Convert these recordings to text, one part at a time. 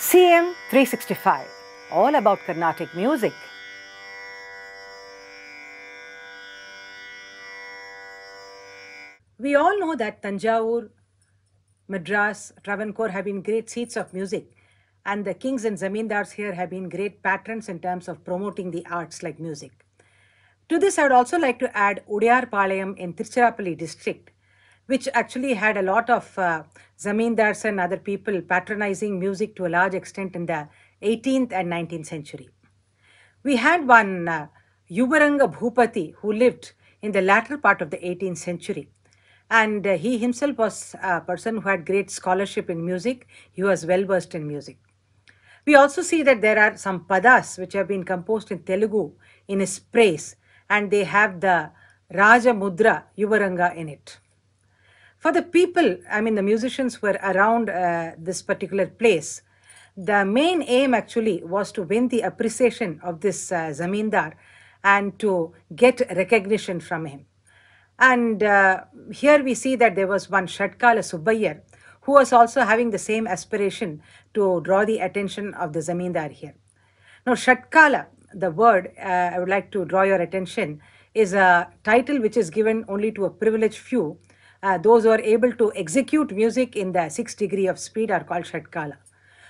CM 365, all about Carnatic music. We all know that Tanjavur, Madras, Travancore have been great seats of music, and the kings and zamindars here have been great patrons in terms of promoting the arts like music. To this, I would also like to add Udayar Palayam in Tiruchirappalli district, which actually had a lot of zamindars and other people patronizing music to a large extent in the 18th and 19th century. We had one Yuvarangabhupathy who lived in the latter part of the 18th century. And he himself was a person who had great scholarship in music. He was well versed in music. We also see that there are some padas which have been composed in Telugu in his praise, and they have the Raja Mudhra Yuvaranga in it. For the people, I mean the musicians who were around this particular place, the main aim actually was to win the appreciation of this zamindar and to get recognition from him. And here we see that there was one Shatkala Subbayyar who was also having the same aspiration to draw the attention of the zamindar here. Now, Shatkala, the word I would like to draw your attention, is a title which is given only to a privileged few. Those who are able to execute music in the 6th degree of speed are called Shatkala.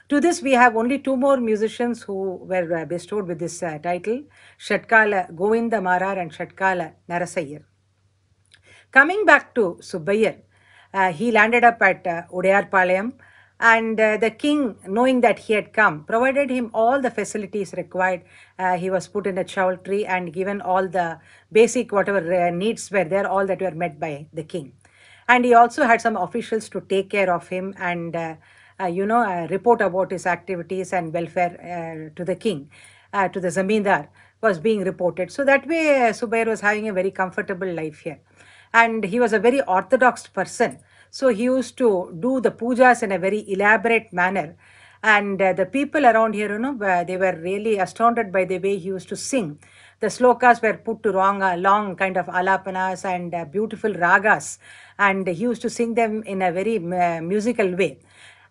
To this, we have only two more musicians who were bestowed with this title, Shatkala Govinda Marar and Shatkala Narasayar. Coming back to Subbayyar, he landed up at Udayar Palayam, and the king, knowing that he had come, provided him all the facilities required. He was put in a chowaltry and given all the basic whatever needs were there, all that were met by the king. And he also had some officials to take care of him and report about his activities and welfare to the king, to the zamindar was being reported. So that way Subbayyar was having a very comfortable life here. And he was a very orthodox person. So he used to do the pujas in a very elaborate manner. And the people around here, they were really astounded by the way he used to sing. The slokas were put to long kind of alapanas and beautiful ragas. And he used to sing them in a very musical way.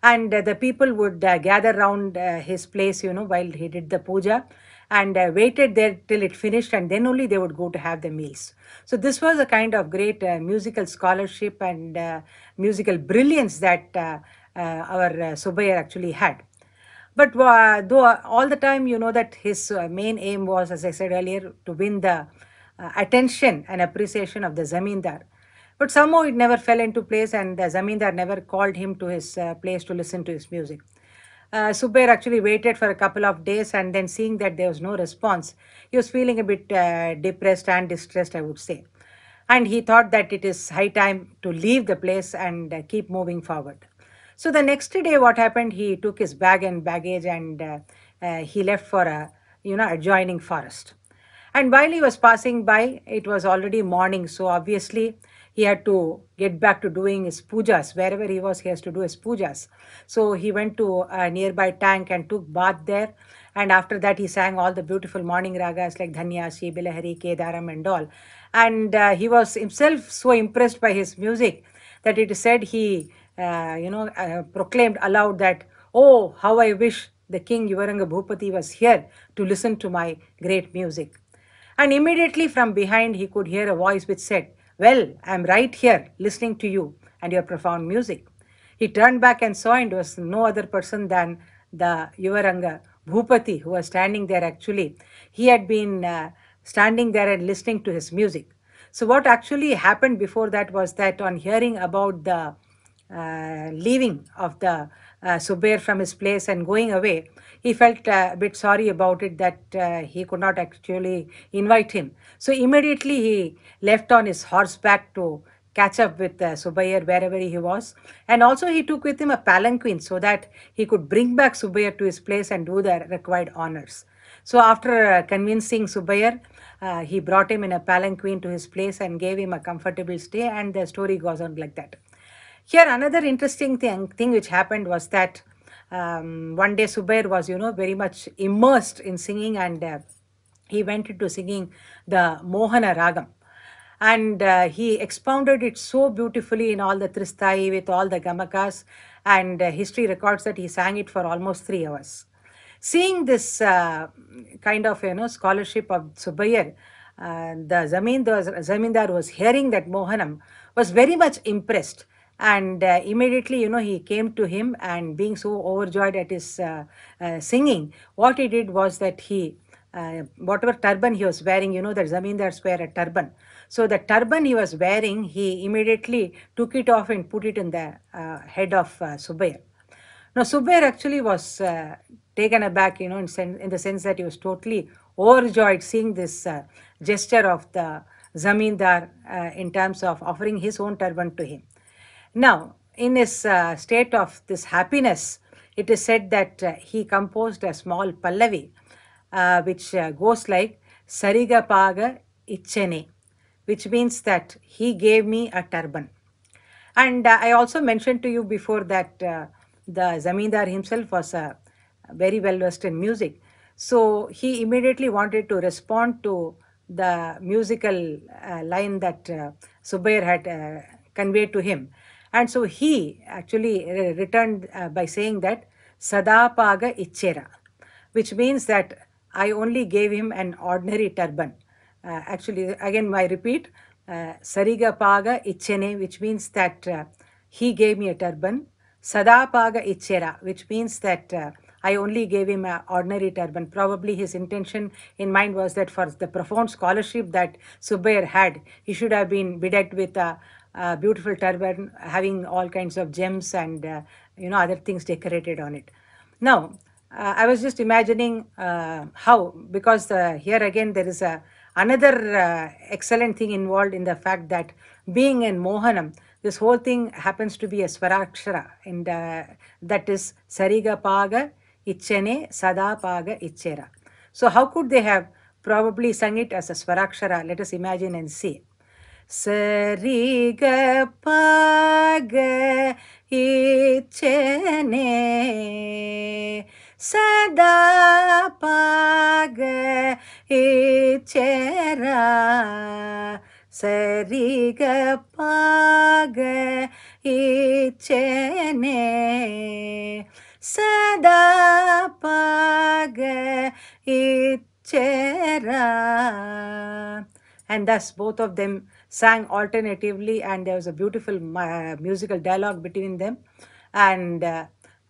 And the people would gather around his place, while he did the puja, and waited there till it finished, and then only they would go to have the meals. So this was a kind of great musical scholarship and musical brilliance that our Subbayyar actually had. But though all the time, that his main aim was, as I said earlier, to win the attention and appreciation of the zamindar. But somehow it never fell into place, and the zamindar never called him to his place to listen to his music. Subbayyar actually waited for a couple of days, and then seeing that there was no response, he was feeling a bit depressed and distressed, I would say. And he thought that it is high time to leave the place and keep moving forward. So the next day what happened, he took his bag and baggage and he left for a adjoining forest. And while he was passing by, it was already morning, so obviously he had to get back to doing his pujas. Wherever he was, he has to do his pujas. So he went to a nearby tank and took bath there. And after that, he sang all the beautiful morning ragas like Dhanyasi, Bilahari, Kedaram and all. And he was himself so impressed by his music that it is said he, proclaimed aloud that, "Oh, how I wish the king Yuvarangabhupathy was here to listen to my great music." And immediately from behind, he could hear a voice which said, "Well, I'm right here listening to you and your profound music." He turned back and saw, and it was no other person than the Yuvarangabhupathy who was standing there actually. He had been standing there and listening to his music. So what actually happened before that was that on hearing about the leaving of the Subbayyar from his place and going away, he felt a bit sorry about it that he could not actually invite him. So immediately he left on his horseback to catch up with Subbayyar wherever he was. And also he took with him a palanquin so that he could bring back Subbayyar to his place and do the required honors. So after convincing Subbayyar, he brought him in a palanquin to his place and gave him a comfortable stay, and the story goes on like that. Here another interesting thing which happened was that one day Subbayyar was, very much immersed in singing, and he went into singing the Mohana Ragam. And he expounded it so beautifully in all the Tristai with all the Gamakas, and history records that he sang it for almost 3 hours. Seeing this kind of scholarship of Subbayyar, the zamindar was hearing that Mohanam, was very much impressed, and immediately he came to him, and being so overjoyed at his singing, what he did was that he whatever turban he was wearing, that zamindars wear a turban. So the turban he was wearing, he immediately took it off and put it in the head of Subbayyar. Now, Subbayyar actually was taken aback, in the sense that he was totally overjoyed seeing this gesture of the zamindar in terms of offering his own turban to him. Now, in his state of this happiness, it is said that he composed a small pallavi, which goes like Sariga Paga Ichene, which means that he gave me a turban. And I also mentioned to you before that the zamindar himself was very well versed in music. So he immediately wanted to respond to the musical line that Subbayyar had conveyed to him. And so he actually returned by saying that Sadapaga Ichera, which means that I only gave him an ordinary turban. Actually, again, I repeat, Sariga Paga Ichene, which means that he gave me a turban. Sada Paga Ichera, which means that I only gave him an ordinary turban. Probably his intention in mind was that for the profound scholarship that Subbayyar had, he should have been bedecked with a beautiful turban having all kinds of gems and other things decorated on it. Now, I was just imagining how, because here again there is another excellent thing involved in the fact that being in Mohanam, this whole thing happens to be a Swarakshara, and that is Sariga Paga Ichene Sada Paga Ichera. So how could they have probably sung it as a Swarakshara? Let us imagine and see. Sariga Paga Ichene Sada Paga Ichera Sariga Paga Ichene Sada Paga Ichera. And thus both of them sang alternatively, and there was a beautiful musical dialogue between them, and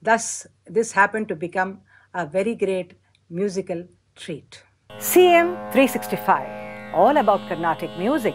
thus this happened to become a very great musical treat. CM 365, all about Carnatic music.